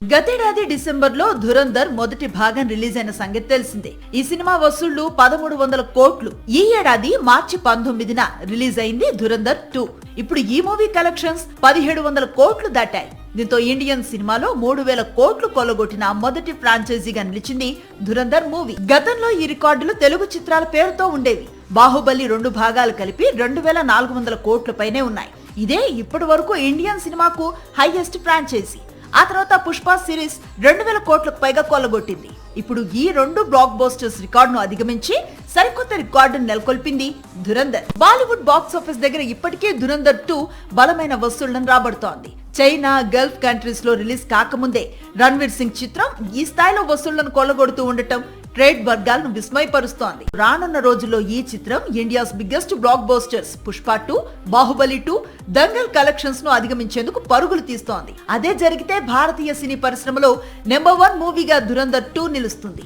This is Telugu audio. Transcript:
గతేడాది డిసెంబర్ లో ధురంధర్ మొదటి భాగం రిలీజ్ అయిన సంగతి తెలిసిందే. ఈ సినిమా వసూళ్లు 1300 కోట్లు. ఈ ఏడాది మార్చి 19న రిలీజ్ అయింది ధురంధర్ 2. ఇప్పుడు ఈ మూవీ కలెక్షన్స్ 1700 కోట్లు దాటాయి. దీంతో ఇండియన్ సినిమాలో 3000 కోట్లు కొల్లగొట్టిన మొదటి ఫ్రాంచైజీగా నిలిచింది ధురంధర్ మూవీ. గతంలో ఈ రికార్డులు తెలుగు చిత్రాల పేరుతో ఉండేవి. బాహుబలి 2 భాగాలు కలిపి 2400 కోట్ల పైనే ఉన్నాయి. ఇదే ఇప్పటి వరకు ఇండియన్ సినిమాకు హైయెస్ట్ ఫ్రాంచైజీ. ఆ తర్వాత పుష్ప సిరీస్ 2000 కోట్లకు పైగా కొల్లగొట్టింది. ఇప్పుడు ఈ 2 బ్లాక్ బస్టర్స్ రికార్డును అధిగమించి సరికొత్త రికార్డును నెలకొల్పింది ధురంధర్. బాలీవుడ్ బాక్స్ ఆఫీస్ దగ్గర ఇప్పటికే ధురంధర్ 2 బలమైన వసూళ్లను రాబడుతోంది. చైనా, గల్ఫ్ కంట్రీస్ లో రిలీజ్ కాకముందే రణ్వీర్ సింగ్ చిత్రం ఈ స్థాయిలో వసూళ్లను కొల్లగొడుతూ ఉండటం ట్రేడ్ వర్గాలను విస్మయపరుస్తోంది. రానున్న రోజుల్లో ఈ చిత్రం India's biggest black busters Pushpa 2, Baahubali 2, Dangal collections ను అధిగమించేందుకు పరుగులు తీస్తోంది. అదే జరిగితే భారతీయ సినీ పరిశ్రమలో నెంబర్ 1 మూవీగా ధురంధర్ 2 నిలుస్తుంది.